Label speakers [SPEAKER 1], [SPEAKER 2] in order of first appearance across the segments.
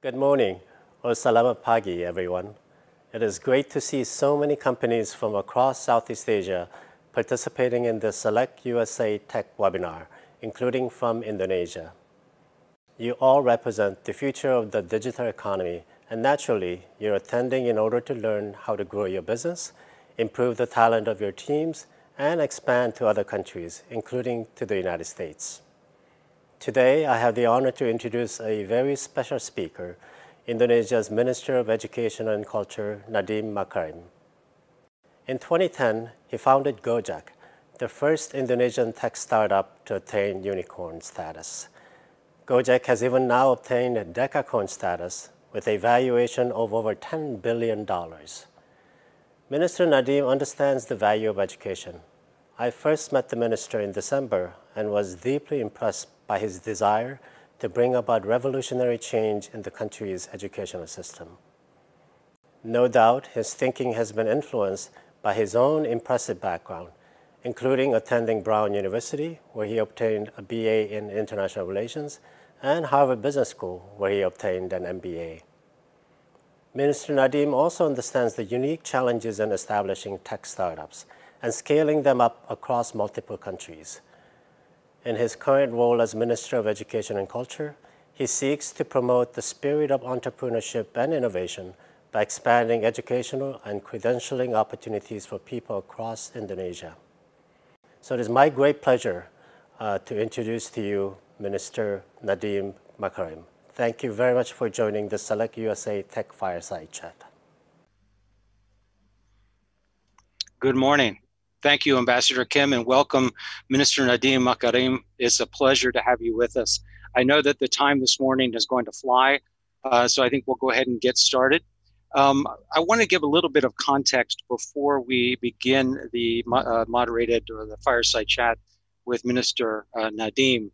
[SPEAKER 1] Good morning, or selamat pagi, everyone. It is great to see so many companies from across Southeast Asia participating in the SelectUSA Tech webinar, including from Indonesia. You all represent the future of the digital economy, and naturally, you're attending in order to learn how to grow your business, improve the talent of your teams, and expand to other countries, including to the United States. Today, I have the honor to introduce a very special speaker, Indonesia's Minister of Education and Culture, Nadiem Makarim. In 2010, he founded Gojek, the first Indonesian tech startup to attain unicorn status. Gojek has even now obtained a decacorn status with a valuation of over $10 billion. Minister Nadiem understands the value of education. I first met the minister in December and was deeply impressed by his desire to bring about revolutionary change in the country's educational system. No doubt, his thinking has been influenced by his own impressive background, including attending Brown University, where he obtained a BA in International Relations, and Harvard Business School, where he obtained an MBA. Minister Nadiem also understands the unique challenges in establishing tech startups and scaling them up across multiple countries. In his current role as Minister of Education and Culture, he seeks to promote the spirit of entrepreneurship and innovation by expanding educational and credentialing opportunities for people across Indonesia. So it is my great pleasure to introduce to you Minister Nadiem Makarim. Thank you very much for joining the SelectUSA Tech Fireside Chat.
[SPEAKER 2] Good morning. Thank you, Ambassador Kim, and welcome, Minister Nadiem Makarim. It's a pleasure to have you with us. I know that the time this morning is going to fly, so I think we'll go ahead and get started. I want to give a little bit of context before we begin the moderated or the fireside chat with Minister Nadiem.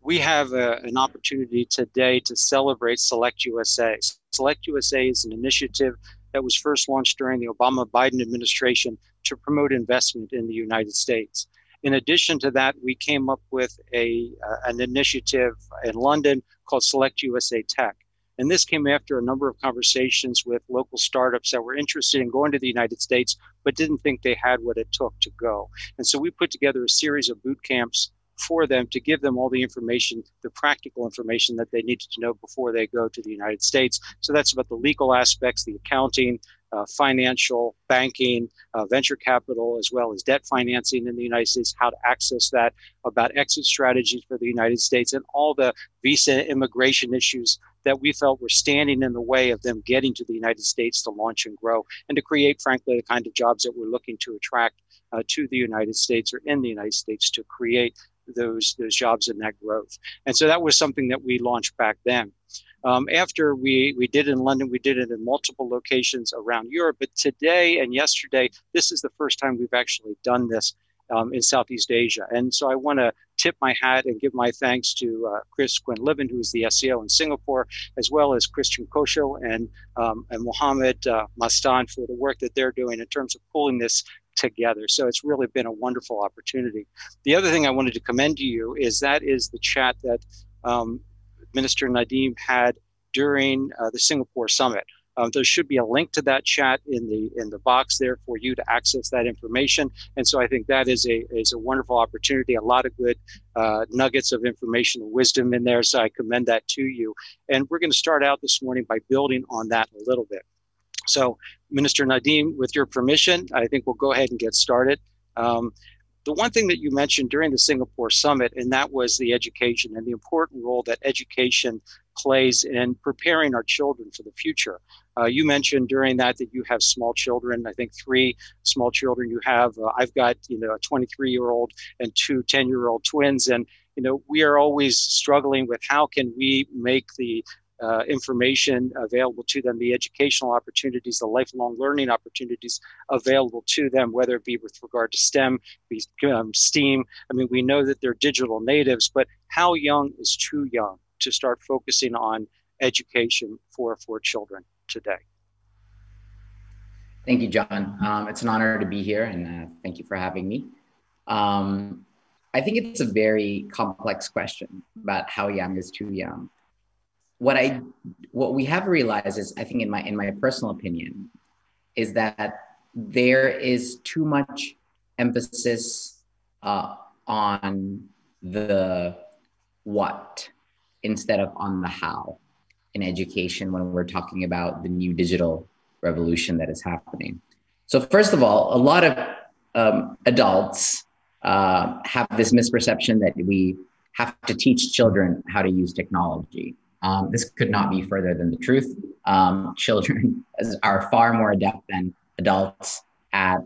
[SPEAKER 2] We have an opportunity today to celebrate SelectUSA. SelectUSA is an initiative that was first launched during the Obama-Biden administration to promote investment in the United States. In addition to that, we came up with an initiative in London called SelectUSA Tech. And this came after a number of conversations with local startups that were interested in going to the United States, but didn't think they had what it took to go. And so we put together a series of boot camps for them to give them all the information, the practical information that they needed to know before they go to the United States. So that's about the legal aspects, the accounting, financial, banking, venture capital, as well as debt financing in the United States, how to access that, about exit strategies for the United States, and all the visa immigration issues that we felt were standing in the way of them getting to the United States to launch and grow, and to create, frankly, the kind of jobs that we're looking to attract to the United States or in the United States to create those jobs and that growth. And so that was something that we launched back then. After we did it in London, we did it in multiple locations around Europe. But today and yesterday, this is the first time we've actually done this in Southeast Asia. And so I want to tip my hat and give my thanks to Chris Quinn-Liven, who is the SEO in Singapore, as well as Christian Kosho and Mohammed Mastan for the work that they're doing in terms of pulling this together. So it's really been a wonderful opportunity. The other thing I wanted to commend to you is the chat that Minister Nadiem had during the Singapore summit. There should be a link to that chat in the box there for you to access that information. And so I think that is a wonderful opportunity, a lot of good nuggets of information and wisdom in there. So I commend that to you. And we're going to start out this morning by building on that a little bit. So Minister Nadiem, with your permission, I think we'll go ahead and get started. The one thing that you mentioned during the Singapore summit, and that was the education and the important role that education plays in preparing our children for the future. You mentioned during that you have small children, I think 3 small children you have. I've got, a 23-year-old and 2 10-year-old twins. And, we are always struggling with how can we make the information available to them, the educational opportunities, the lifelong learning opportunities available to them, whether it be with regard to STEM, STEAM. I mean, we know that they're digital natives, but how young is too young to start focusing on education for children today?
[SPEAKER 3] Thank you, John. It's an honor to be here, and thank you for having me. I think it's a very complex question about how young is too young. what we have realized is, I think in my personal opinion, is that there is too much emphasis on the what instead of on the how in education when we're talking about the new digital revolution that is happening. So first of all, a lot of adults have this misperception that we have to teach children how to use technology. This could not be further than the truth. Children are far more adept than adults at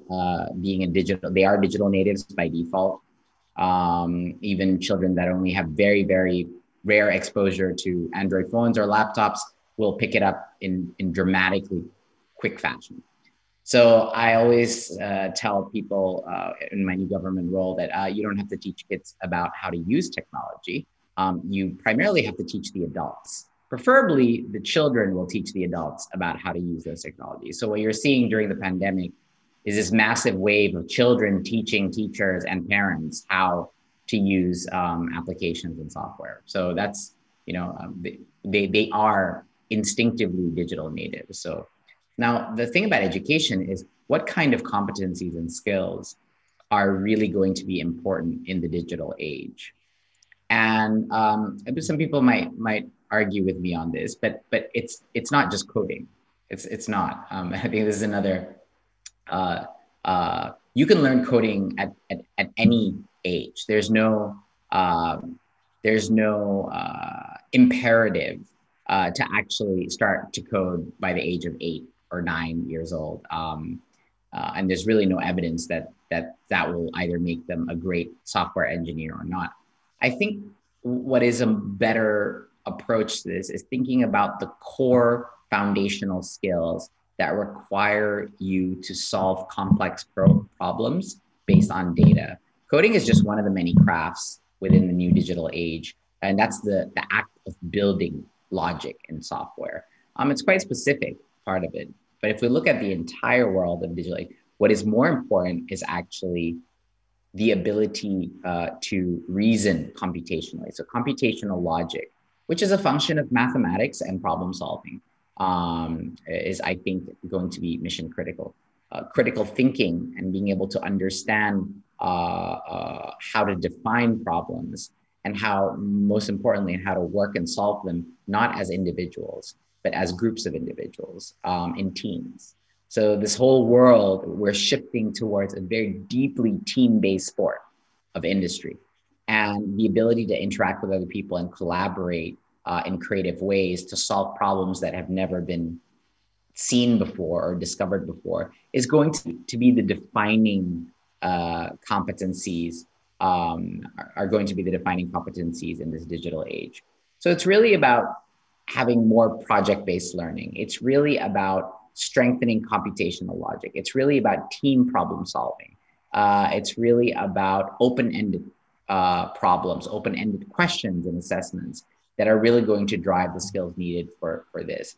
[SPEAKER 3] being they are digital natives by default. Even children that only have very, very rare exposure to Android phones or laptops will pick it up in dramatically quick fashion. So I always tell people in my new government role that you don't have to teach kids about how to use technology. You primarily have to teach the adults. Preferably, the children will teach the adults about how to use those technologies. So what you're seeing during the pandemic is this massive wave of children teaching teachers and parents how to use applications and software. So that's, they are instinctively digital natives. So now the thing about education is what kind of competencies and skills are really going to be important in the digital age. And some people might argue with me on this, but it's not just coding. It's not. I think this is another. You can learn coding at any age. There's no imperative to actually start to code by the age of 8 or 9 years old. And there's really no evidence that will either make them a great software engineer or not. I think what is a better approach to this is thinking about the core foundational skills that require you to solve complex problems based on data. Coding is just one of the many crafts within the new digital age. And that's the act of building logic in software. It's quite specific, part of it. But if we look at the entire world of digital age, what is more important is actually the ability to reason computationally. So computational logic, which is a function of mathematics and problem solving, is, I think, going to be mission critical. Critical thinking and being able to understand how to define problems and how, most importantly, how to work and solve them, not as individuals, but as groups of individuals in teams. So this whole world, we're shifting towards a very deeply team-based sport of industry. And the ability to interact with other people and collaborate in creative ways to solve problems that have never been seen before or discovered before is going to be the defining competencies, are going to be the defining competencies in this digital age. So it's really about having more project-based learning. It's really about strengthening computational logic. It's really about team problem solving. It's really about open-ended problems, open-ended questions and assessments that are really going to drive the skills needed for this.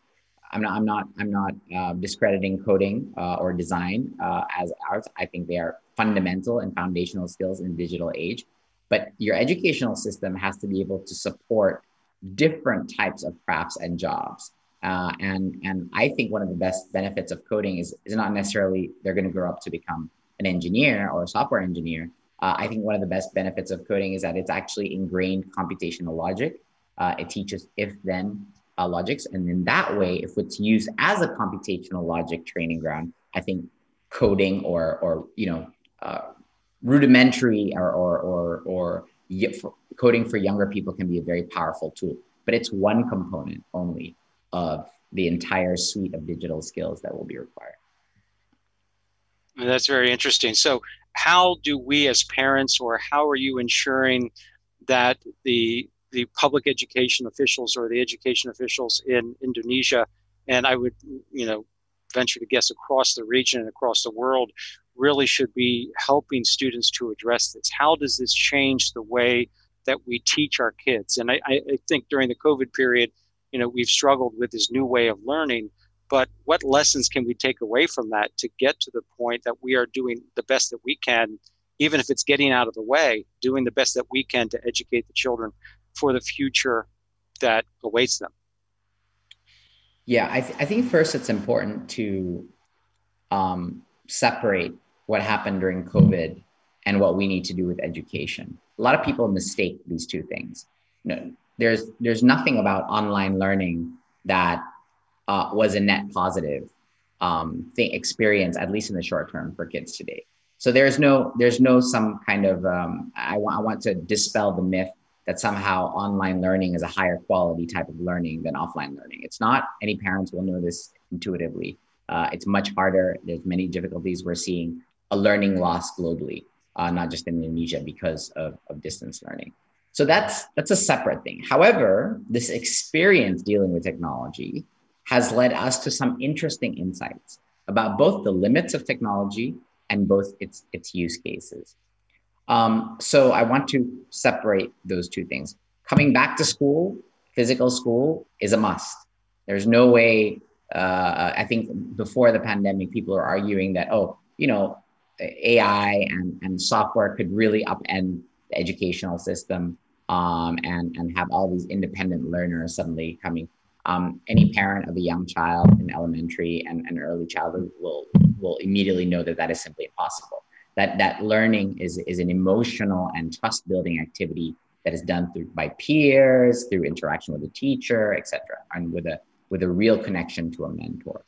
[SPEAKER 3] I'm not discrediting coding or design as ours. I think they are fundamental and foundational skills in the digital age, but your educational system has to be able to support different types of crafts and jobs. And I think one of the best benefits of coding is not necessarily they're going to grow up to become an engineer or a software engineer. I think one of the best benefits of coding is that it's actually ingrained computational logic. It teaches if-then logics. And in that way, if it's used as a computational logic training ground, I think coding or rudimentary or coding for younger people can be a very powerful tool. But it's one component only of the entire suite of digital skills that will be required.
[SPEAKER 2] That's very interesting. So how do we as parents, or how are you ensuring that the public education officials or the education officials in Indonesia, and I would venture to guess across the region and across the world, really should be helping students to address this? How does this change the way that we teach our kids? And I think during the COVID period, we've struggled with this new way of learning, but what lessons can we take away from that to get to the point that we are doing the best that we can, even if it's getting out of the way, doing the best that we can to educate the children for the future that awaits them?
[SPEAKER 3] Yeah, I think first it's important to separate what happened during COVID and what we need to do with education. A lot of people mistake these two things. No, there's nothing about online learning that was a net positive experience, at least in the short term, for kids today. So there's no some kind of I want to dispel the myth that somehow online learning is a higher quality type of learning than offline learning. It's not. Any parents will know this intuitively. It's much harder. There's many difficulties. We're seeing a learning loss globally, not just in Indonesia, because of distance learning. So that's a separate thing. However, this experience dealing with technology has led us to some interesting insights about both the limits of technology and both its use cases. So I want to separate those two things. Coming back to school, physical school is a must. There's no way, I think before the pandemic, people are arguing that, AI and software could really upend the educational system and have all these independent learners suddenly coming. Any parent of a young child in elementary and early childhood will immediately know that is simply impossible. That learning is an emotional and trust building activity that is done by peers, through interaction with a teacher, etc., and with a real connection to a mentor.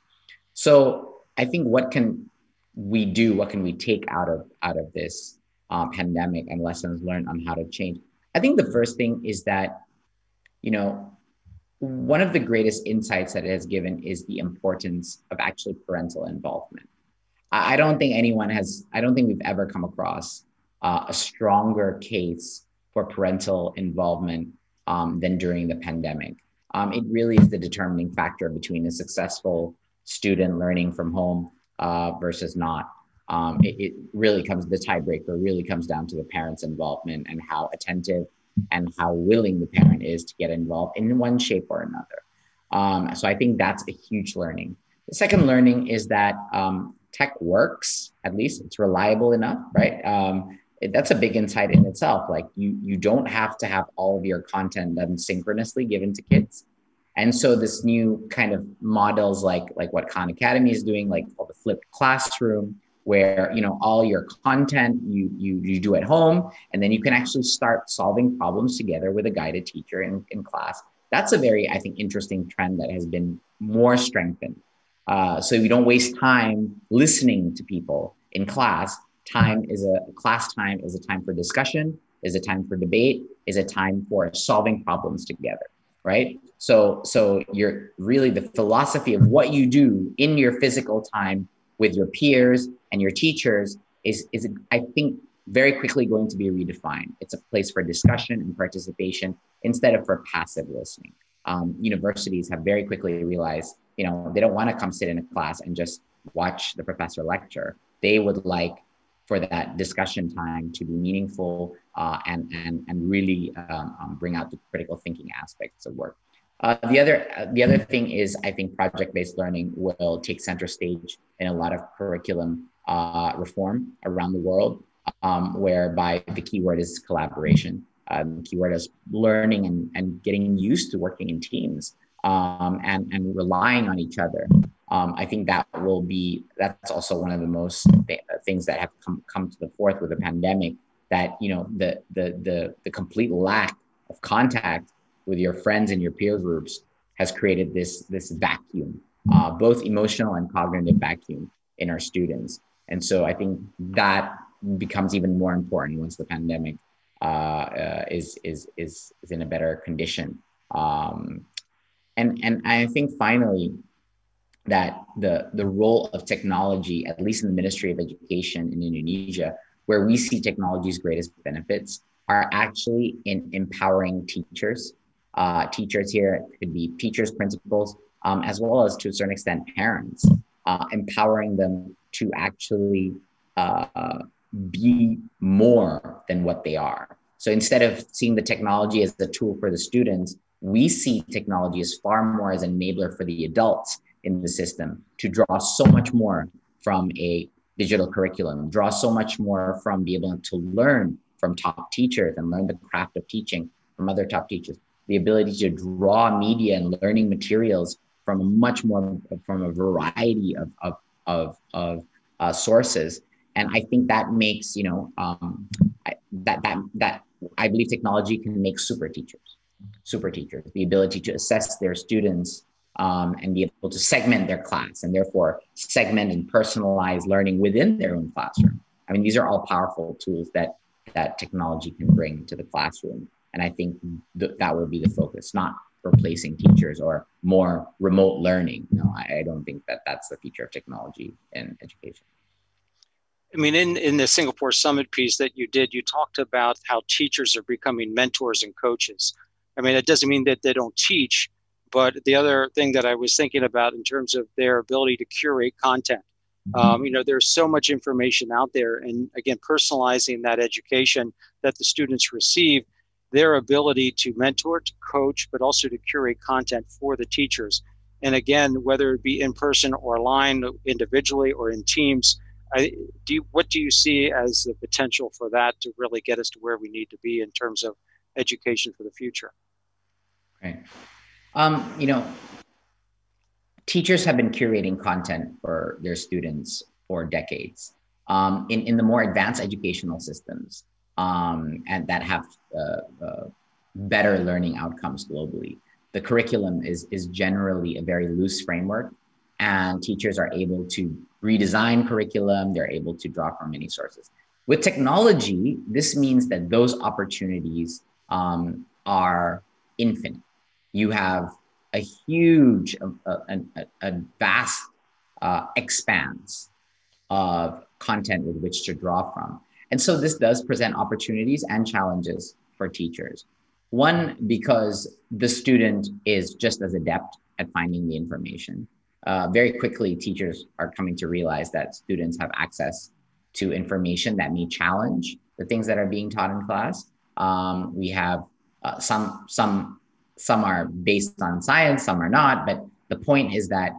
[SPEAKER 3] So I think what can we do? What can we take out of this pandemic and lessons learned on how to change? I think the first thing is that, one of the greatest insights that it has given is the importance of actually parental involvement. I don't think we've ever come across a stronger case for parental involvement than during the pandemic. It really is the determining factor between a successful student learning from home versus not. It really the tiebreaker really comes down to the parent's involvement and how attentive and how willing the parent is to get involved in one shape or another. So I think that's a huge learning. The second learning is that tech works, at least it's reliable enough, right? That's a big insight in itself. Like you don't have to have all of your content done synchronously given to kids. And so this new kind of models like what Khan Academy is doing, like called the flipped classroom, where all your content you do at home, and then you can actually start solving problems together with a guided teacher in class. That's a very, I think, interesting trend that has been more strengthened. So you don't waste time listening to people in class. Class time is a time for discussion, is a time for debate, is a time for solving problems together, right? So you're really, the philosophy of what you do in your physical time with your peers and your teachers is I think very quickly going to be redefined. It's a place for discussion and participation instead of for passive listening. Universities have very quickly realized, they don't want to come sit in a class and just watch the professor lecture. They would like for that discussion time to be meaningful and really bring out the critical thinking aspects of work. The other thing is, I think project-based learning will take center stage in a lot of curriculum reform around the world, whereby the keyword is collaboration. The keyword is learning and getting used to working in teams and relying on each other. I think that's also one of the most things that have come to the forth with the pandemic, that the complete lack of contact with your friends and your peer groups has created this vacuum, both emotional and cognitive vacuum in our students. And so I think that becomes even more important once the pandemic is in a better condition. And I think finally that the role of technology, at least in the Ministry of Education in Indonesia, where we see technology's greatest benefits, are actually in empowering teachers. Teachers here could be teachers, principals, as well as to a certain extent parents, empowering them to actually be more than what they are. So instead of seeing the technology as a tool for the students, we see technology as far more as an enabler for the adults in the system to draw so much more from a digital curriculum, draw so much more from being able to learn from top teachers and learn the craft of teaching from other top teachers, the ability to draw media and learning materials from a much more, from a variety of sources. And I think that makes, that I believe technology can make super teachers, the ability to assess their students and be able to segment their class, and therefore segment and personalize learning within their own classroom. I mean, these are all powerful tools that technology can bring to the classroom. And I think that will be the focus, not replacing teachers or more remote learning. No, I don't think that that's the future of technology in education.
[SPEAKER 2] I mean, in the Singapore Summit piece that you did, you talked about how teachers are becoming mentors and coaches. I mean, it doesn't mean that they don't teach, but the other thing that I was thinking about in terms of their ability to curate content, there's so much information out there, and again, personalizing that education that the students receive, their ability to mentor, to coach, but also to curate content for the teachers. And again, whether it be in person or online, individually or in teams, what do you see as the potential for that to really get us to where we need to be in terms of education for the future?
[SPEAKER 3] Right. Teachers have been curating content for their students for decades. In the more advanced educational systems, and that have better learning outcomes globally, the curriculum is generally a very loose framework, and teachers are able to redesign curriculum. They're able to draw from many sources. With technology, this means that those opportunities are infinite. You have a huge, a vast expanse of content with which to draw from. And so this does present opportunities and challenges for teachers. One, because the student is just as adept at finding the information. Very quickly, teachers are coming to realize that students have access to information that may challenge the things that are being taught in class. We have some are based on science, some are not, but the point is that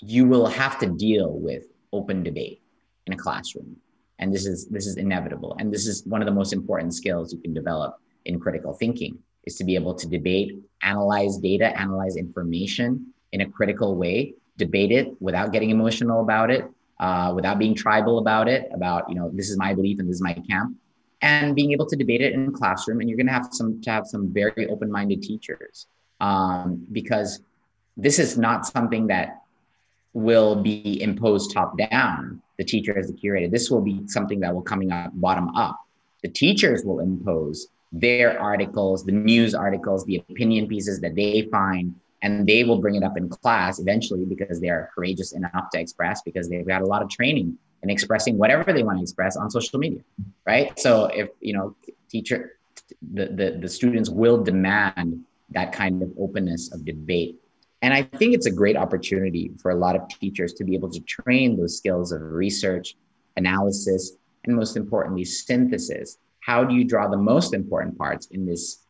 [SPEAKER 3] you will have to deal with open debate in a classroom. And this is inevitable. And this is one of the most important skills you can develop in critical thinking, is to be able to debate, analyze data, analyze information in a critical way, debate it without getting emotional about it, without being tribal about it, this is my belief and this is my camp, and being able to debate it in a classroom. And you're gonna have some very open-minded teachers, because this is not something that will be imposed top down. The teacher as the curator, this will be something that will coming up bottom up. The teachers will impose their articles, the news articles, the opinion pieces that they find, and they will bring it up in class eventually because they are courageous enough to express, because they've got a lot of training in expressing whatever they want to express on social media, right? So if, the students will demand that kind of openness of debate. And I think it's a great opportunity for a lot of teachers to be able to train those skills of research, analysis, and most importantly, synthesis. How do you draw the most important parts in this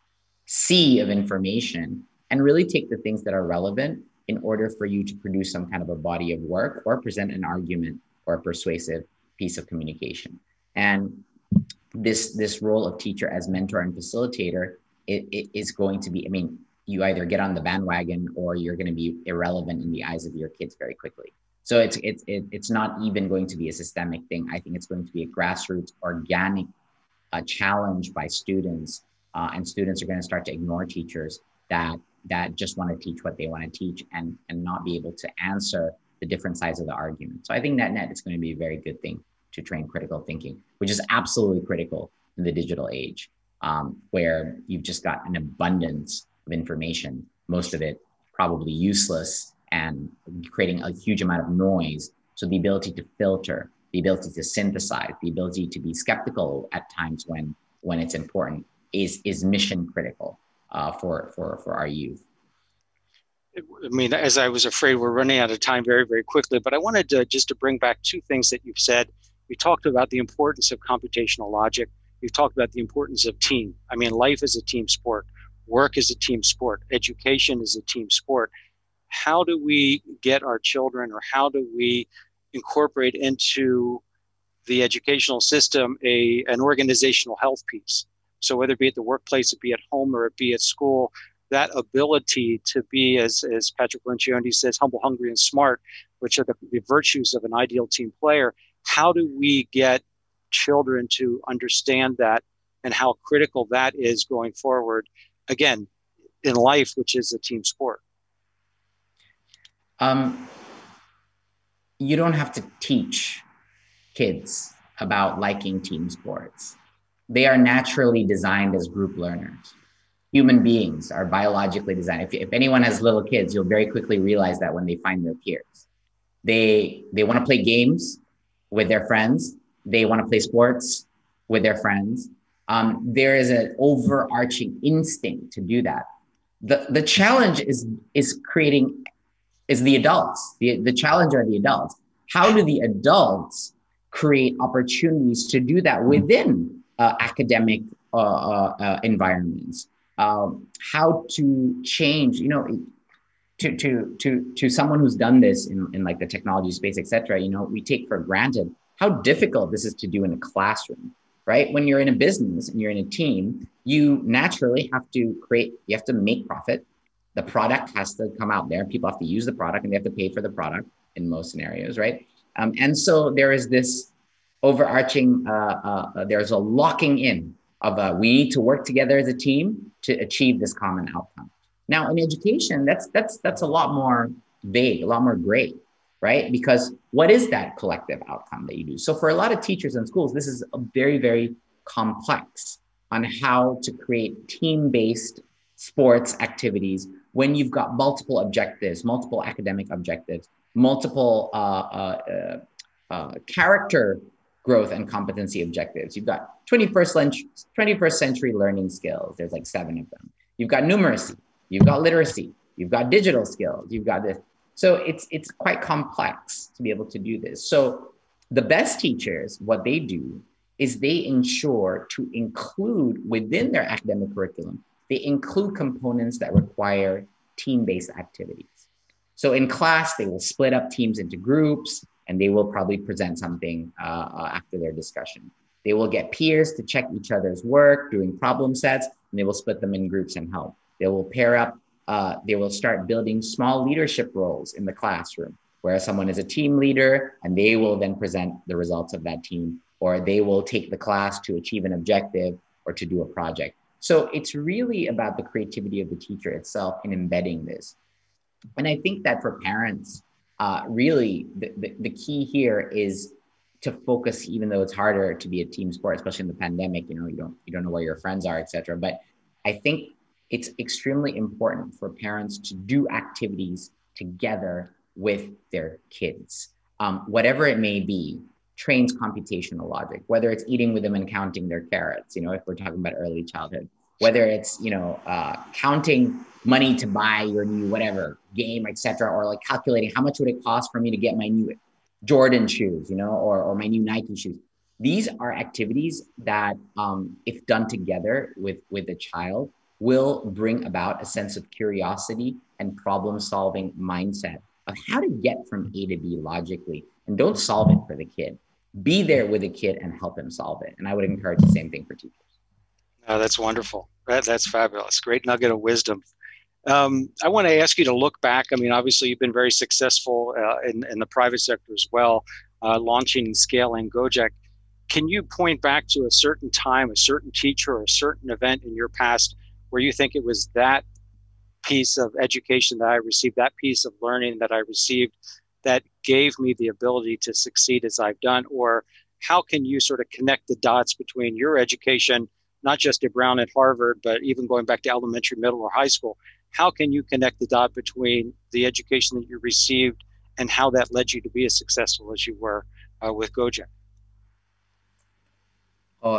[SPEAKER 3] sea of information and really take the things that are relevant in order for you to produce some kind of a body of work or present an argument or a persuasive piece of communication? And this role of teacher as mentor and facilitator, it is going to be, you either get on the bandwagon or you're going to be irrelevant in the eyes of your kids very quickly. So it's not even going to be a systemic thing. I think it's going to be a grassroots, organic challenge by students, and students are going to start to ignore teachers that just want to teach what they want to teach and not be able to answer the different sides of the argument. So I think net it's going to be a very good thing to train critical thinking, which is absolutely critical in the digital age, where you've just got an abundance of information, most of it probably useless and creating a huge amount of noise. So the ability to filter, the ability to synthesize, the ability to be skeptical at times when it's important is mission critical for our youth.
[SPEAKER 2] As I was afraid, we're running out of time very, very quickly, but I wanted to bring back two things that you've said. You talked about the importance of computational logic. You've talked about the importance of team. Life is a team sport. Work is a team sport. Education is a team sport. How do we get our children, or how do we incorporate into the educational system an organizational health piece? So whether it be at the workplace, it be at home, or it be at school, that ability to be, as Patrick Lencioni says, humble, hungry, and smart, which are the virtues of an ideal team player. How do we get children to understand that and how critical that is going forward, again, in life, which is a team sport?
[SPEAKER 3] You don't have to teach kids about liking team sports. They are naturally designed as group learners. Human beings are biologically designed. If anyone has little kids, you'll very quickly realize that when they find their peers. They want to play games with their friends. They want to play sports with their friends. There is an overarching instinct to do that. The challenge is the adults. The challenge are the adults. How do the adults create opportunities to do that within academic environments? How to change, to someone who's done this in like the technology space, et cetera, we take for granted how difficult this is to do in a classroom, right? When you're in a business and you're in a team, you naturally have to make profit. The product has to come out there. People have to use the product and they have to pay for the product in most scenarios, right? And so there is this overarching, there's a locking in of we need to work together as a team to achieve this common outcome. Now in education, that's a lot more vague, a lot more gray, right? Because what is that collective outcome that you do? So for a lot of teachers and schools, this is very, very complex on how to create team-based sports activities when you've got multiple objectives, multiple academic objectives, multiple character growth and competency objectives. You've got 21st century learning skills. There's like 7 of them. You've got numeracy, you've got literacy, you've got digital skills, you've got this. So it's quite complex to be able to do this. So the best teachers, what they do is they ensure to include within their academic curriculum, they include components that require team-based activities. So in class, they will split up teams into groups and they will probably present something after their discussion. They will get peers to check each other's work, doing problem sets, and they will split them in groups and help. They will pair up, they will start building small leadership roles in the classroom where someone is a team leader and they will then present the results of that team, or they will take the class to achieve an objective or to do a project. So it's really about the creativity of the teacher itself in embedding this. And I think that for parents, really the key here is to focus, even though it's harder to be a team sport, especially in the pandemic, you don't know where your friends are, et cetera. But I think it's extremely important for parents to do activities together with their kids. Whatever it may be, trains computational logic, whether it's eating with them and counting their carrots, if we're talking about early childhood, whether it's, counting money to buy your new whatever game, et cetera, or like calculating how much would it cost for me to get my new Jordan shoes, or my new Nike shoes. These are activities that, if done together with a child, will bring about a sense of curiosity and problem-solving mindset of how to get from A to B logically. And don't solve it for the kid. Be there with the kid and help him solve it. And I would encourage the same thing for teachers.
[SPEAKER 2] Oh, that's wonderful. That's fabulous. Great nugget of wisdom. I want to ask you to look back. I mean, obviously, you've been very successful in the private sector as well, launching and scaling Gojek. Can you point back to a certain time, a certain teacher, or a certain event in your past where you think it was that piece of education that I received, that piece of learning that I received that gave me the ability to succeed as I've done? Or how can you sort of connect the dots between your education, not just at Brown and Harvard, but even going back to elementary, middle, or high school? How can you connect the dot between the education that you received and how that led you to be as successful as you were with Gojek?
[SPEAKER 3] Oh,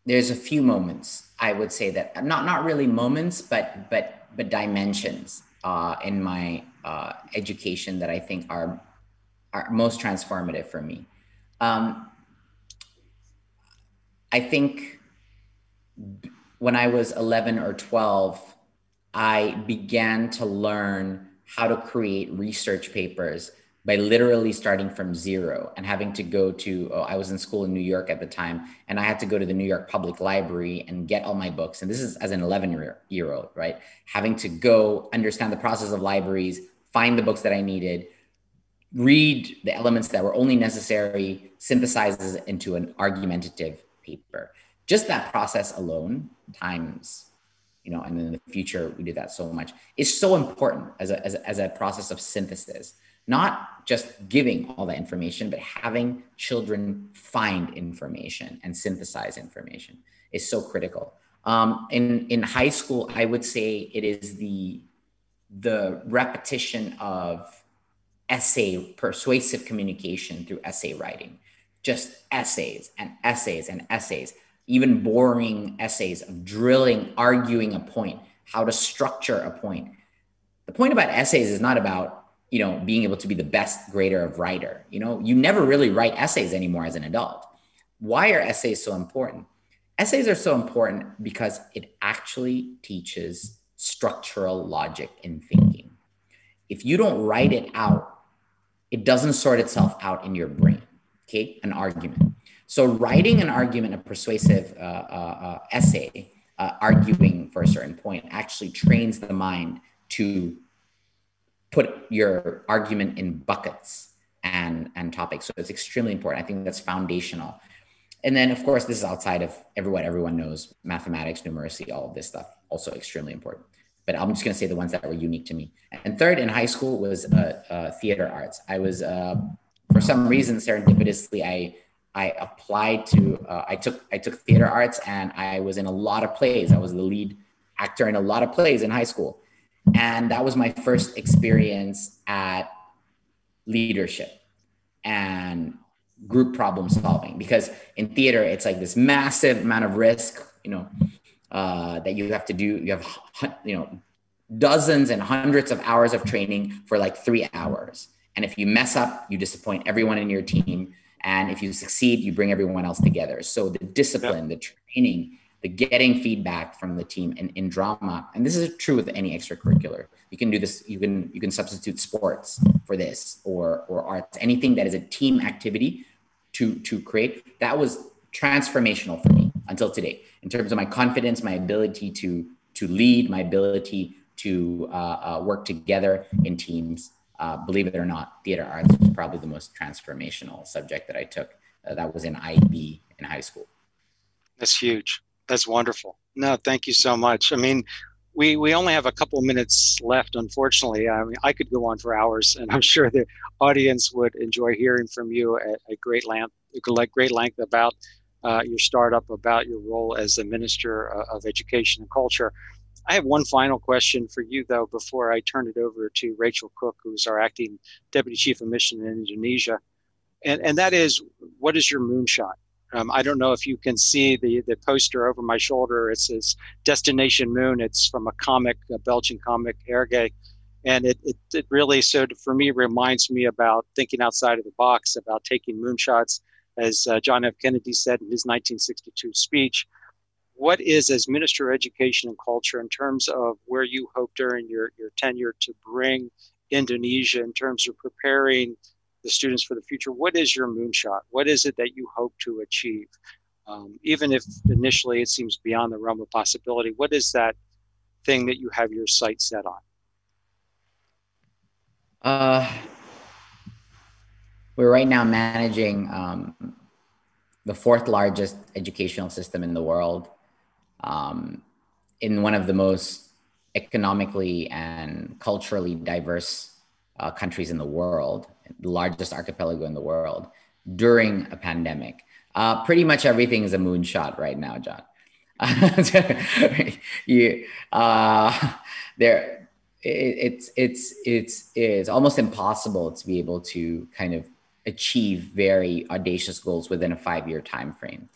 [SPEAKER 3] there's a few moments, I would say, that not really moments, but dimensions in my education that I think are most transformative for me. I think when I was 11 or 12, I began to learn how to create research papers by literally starting from zero and having to go to, I was in school in New York at the time, and I had to go to the New York Public Library and get all my books. And this is as an 11-year-old, right? Having to go understand the process of libraries, find the books that I needed, read the elements that were only necessary, synthesizes into an argumentative paper. Just that process alone times, and in the future we do that so much, is so important as a process of synthesis. Not just giving all that information, but having children find information and synthesize information is so critical. In high school, I would say it is the repetition of persuasive communication through essay writing. Just essays and essays and essays, even boring essays of drilling, arguing a point, how to structure a point. The point about essays is not about being able to be the best grader of writer. You never really write essays anymore as an adult. Why are essays so important? Essays are so important because it actually teaches structural logic in thinking. If you don't write it out, it doesn't sort itself out in your brain, okay? An argument. So writing an argument, a persuasive essay, arguing for a certain point, actually trains the mind to put your argument in buckets and topics. So it's extremely important. I think that's foundational. And then, of course, this is outside of what everyone knows: mathematics, numeracy, all of this stuff, also extremely important. But I'm just going to say the ones that were unique to me. And third, in high school was theater arts. I was, for some reason, serendipitously, I applied to, I took theater arts, and I was in a lot of plays. I was the lead actor in a lot of plays in high school. And that was my first experience at leadership and group problem solving, because in theater, it's like this massive amount of risk, that you have to do. You have, dozens and hundreds of hours of training for like 3 hours. And if you mess up, you disappoint everyone in your team. And if you succeed, you bring everyone else together. So the discipline, the training, the getting feedback from the team in drama, and this is true with any extracurricular. You can do this. You can substitute sports for this, or arts, anything that is a team activity to create. That was transformational for me until today, in terms of my confidence, my ability to lead, my ability to work together in teams. Believe it or not, theater arts was probably the most transformational subject that I took. That was in IB in high school.
[SPEAKER 2] That's huge. That's wonderful. No, thank you so much. I mean, we only have a couple of minutes left, unfortunately. I mean, I could go on for hours, and I'm sure the audience would enjoy hearing from you at great length about your startup, about your role as the Minister of Education and Culture. I have one final question for you, though, before I turn it over to Rachel Cook, who's our acting Deputy Chief of Mission in Indonesia. And that is, what is your moonshot? I don't know if you can see the poster over my shoulder. It says Destination Moon. It's from a Belgian comic, Erge. And it really, so for me, reminds me about thinking outside of the box, about taking moonshots, as John F. Kennedy said in his 1962 speech. What is, as Minister of Education and Culture, in terms of where you hope during your tenure to bring Indonesia in terms of preparing the students for the future, what is your moonshot? What is it that you hope to achieve? Even if initially it seems beyond the realm of possibility, what is that thing that you have your sights set on?
[SPEAKER 3] We're right now managing the 4th largest educational system in the world, in one of the most economically and culturally diverse countries in the world, the largest archipelago in the world, during a pandemic. Pretty much everything is a moonshot right now, John. It's almost impossible to be able to kind of achieve very audacious goals within a 5-year time frame.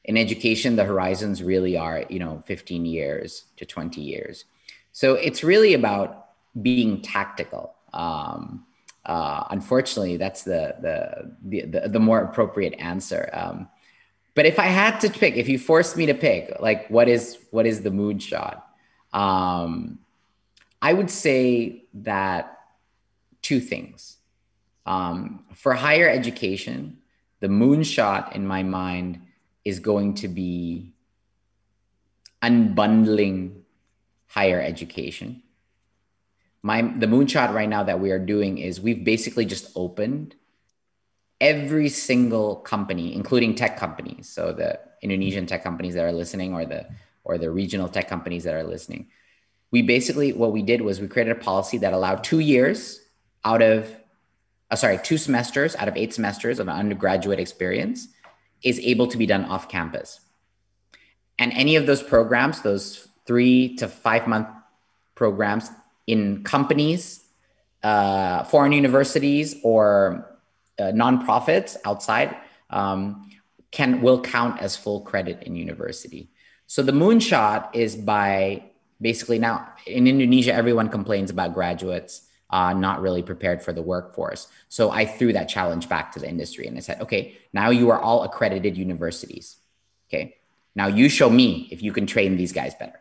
[SPEAKER 3] In education, the horizons really are, 15 years to 20 years. So it's really about being tactical. Unfortunately, that's the more appropriate answer. But if I had to pick, if you forced me to pick, like what is the moonshot? I would say that 2 things. For higher education, the moonshot in my mind is going to be unbundling higher education. The moonshot right now that we are doing is we've basically just opened every single company, including tech companies. So the Indonesian tech companies that are listening, or the regional tech companies that are listening. We basically, what we did was we created a policy that allowed 2 years out of, 2 semesters out of 8 semesters of an undergraduate experience is able to be done off campus. And any of those programs, those 3 to 5 month programs in companies, foreign universities, or nonprofits outside, will count as full credit in university. So the moonshot is by basically, now in Indonesia, everyone complains about graduates not really prepared for the workforce. So I threw that challenge back to the industry and I said, okay, now you are all accredited universities. Okay, now you show me if you can train these guys better.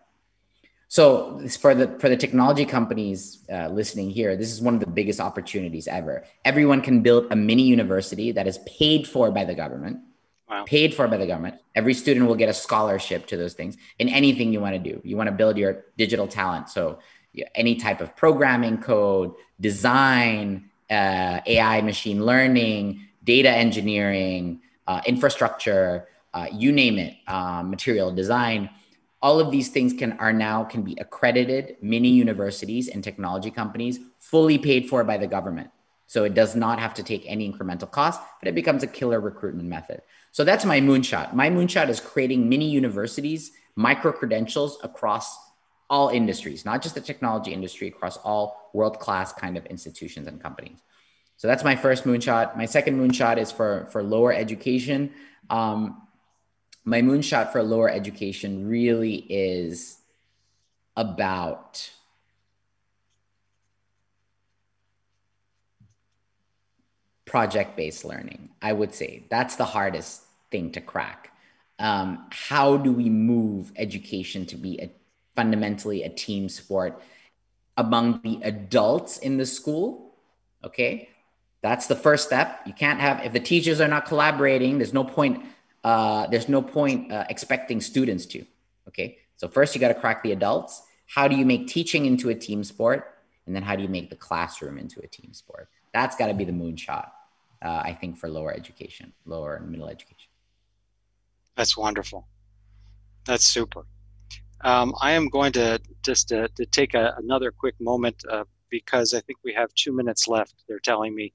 [SPEAKER 3] So for the technology companies listening here, this is one of the biggest opportunities ever. Everyone can build a mini university that is paid for by the government. Wow. Paid for by the government. Every student will get a scholarship to those things in anything you want to do. You want to build your digital talent. So any type of programming code, design, AI, machine learning, data engineering, infrastructure, you name it, material design. All of these things can be accredited mini universities and technology companies, fully paid for by the government. So it does not have to take any incremental cost, but it becomes a killer recruitment method. So that's my moonshot. My moonshot is creating mini universities, micro credentials across all industries, not just the technology industry, across all world-class kind of institutions and companies. So that's my first moonshot. My second moonshot is for lower education. My moonshot for lower education really is about project-based learning. I would say that's the hardest thing to crack. How do we move education to be fundamentally a team sport among the adults in the school? Okay, that's the first step. You can't have, if the teachers are not collaborating, there's no point expecting students to. Okay, so first you got to crack the adults. How do you make teaching into a team sport? And then how do you make the classroom into a team sport? That's got to be the moonshot, I think, for lower education, lower and middle education.
[SPEAKER 2] That's wonderful. That's super. I am going to just to take another quick moment because I think we have 2 minutes left, they're telling me.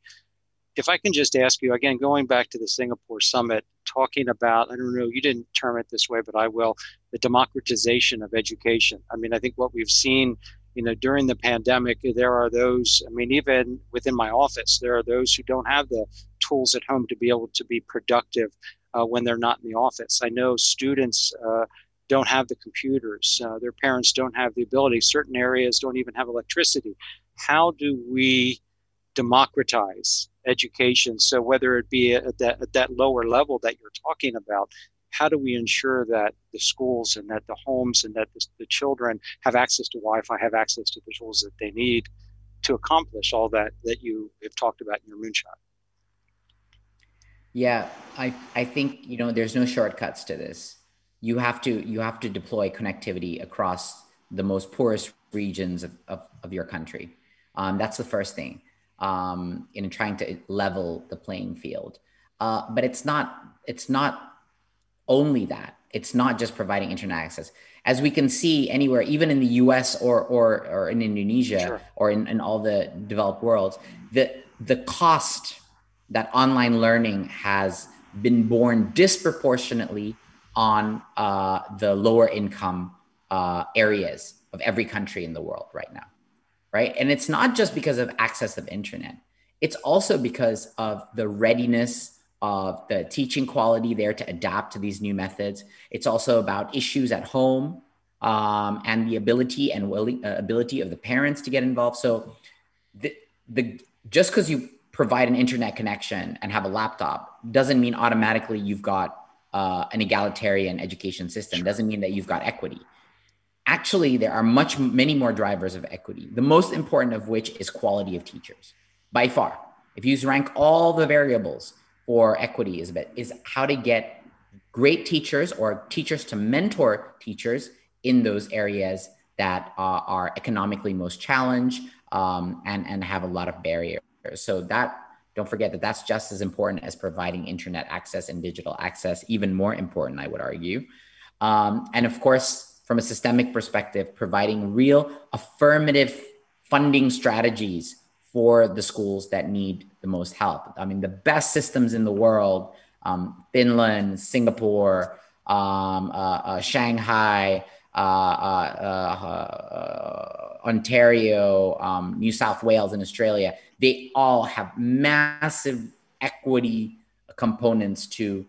[SPEAKER 2] If I can just ask you, again, going back to the Singapore summit, talking about, I don't know, you didn't term it this way, but I will, the democratization of education. I mean, I think what we've seen, during the pandemic, there are those, even within my office, there are those who don't have the tools at home to be able to be productive when they're not in the office. I know students don't have the computers. Their parents don't have the ability. Certain areas don't even have electricity. How do we democratize education? So whether it be at that lower level that you're talking about, how do we ensure that the schools and that the homes and that the children have access to Wi-Fi, have access to the tools that they need to accomplish all that you have talked about in your moonshot?
[SPEAKER 3] Yeah, I think, there's no shortcuts to this. You have to deploy connectivity across the most poorest regions of your country. That's the first thing. In trying to level the playing field. But it's not only that. It's not just providing internet access. As we can see anywhere, even in the US or in Indonesia, sure, or in all the developed worlds, the cost that online learning has been borne disproportionately on the lower income areas of every country in the world right now. Right? And it's not just because of access of internet. It's also because of the readiness of the teaching quality there to adapt to these new methods. It's also about issues at home and the ability of the parents to get involved. So just because you provide an internet connection and have a laptop doesn't mean automatically you've got an egalitarian education system. Sure. Doesn't mean that you've got equity. Actually, there are many more drivers of equity, the most important of which is quality of teachers, by far. if you rank all the variables for equity, is how to get great teachers or teachers to mentor teachers in those areas that are economically most challenged and have a lot of barriers. So that, don't forget that that's just as important as providing internet access and digital access, even more important, I would argue. And of course, from a systemic perspective, providing real affirmative funding strategies for the schools that need the most help. I mean, the best systems in the world, Finland, Singapore, Shanghai, Ontario, New South Wales, and Australia, they all have massive equity components to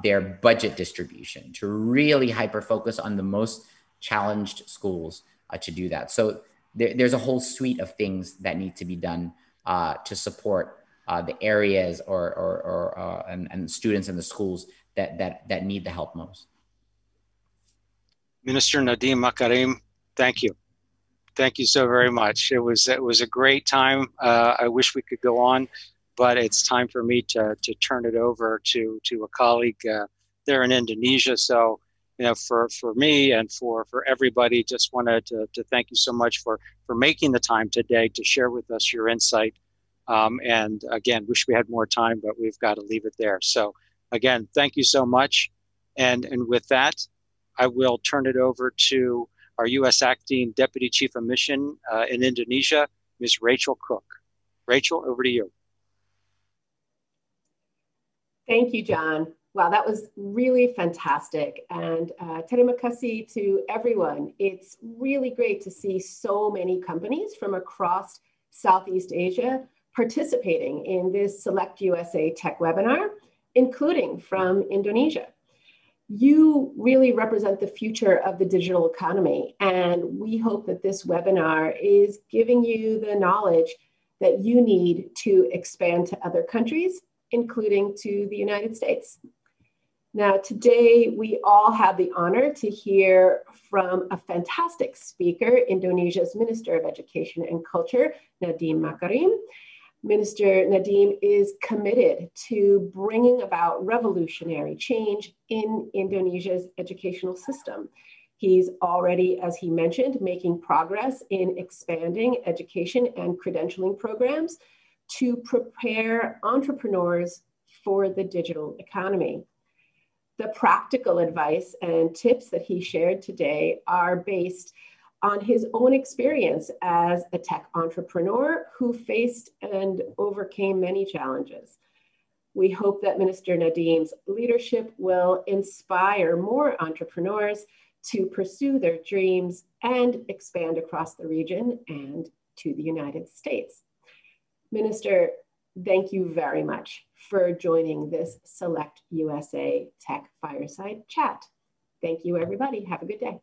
[SPEAKER 3] their budget distribution, to really hyper-focus on the most challenged schools to do that. So there's a whole suite of things that need to be done to support the areas and students in the schools that need the help most.
[SPEAKER 2] Minister Nadiem Makarim, thank you. Thank you so very much. It was a great time. I wish we could go on, but it's time for me to turn it over to a colleague there in Indonesia. So, for me and for everybody, just wanted to thank you so much for making the time today to share with us your insight. And again, wish we had more time, but we've got to leave it there. So again, thank you so much. And with that, I will turn it over to our U.S. Acting Deputy Chief of Mission in Indonesia, Ms. Rachel Cook. Rachel, over to you.
[SPEAKER 4] Thank you, John. Wow, that was really fantastic. And terima kasih to everyone. It's really great to see so many companies from across Southeast Asia participating in this SelectUSA Tech webinar, including from Indonesia. You really represent the future of the digital economy, and we hope that this webinar is giving you the knowledge that you need to expand to other countries, including to the United States. Now, today, we all have the honor to hear from a fantastic speaker, Indonesia's Minister of Education and Culture, Nadiem Makarim. Minister Nadiem is committed to bringing about revolutionary change in Indonesia's educational system. He's already, as he mentioned, making progress in expanding education and credentialing programs to prepare entrepreneurs for the digital economy. The practical advice and tips that he shared today are based on his own experience as a tech entrepreneur who faced and overcame many challenges. We hope that Minister Nadiem's leadership will inspire more entrepreneurs to pursue their dreams and expand across the region and to the United States. Minister, thank you very much for joining this SelectUSA Tech Fireside Chat. Thank you, everybody. Have a good day.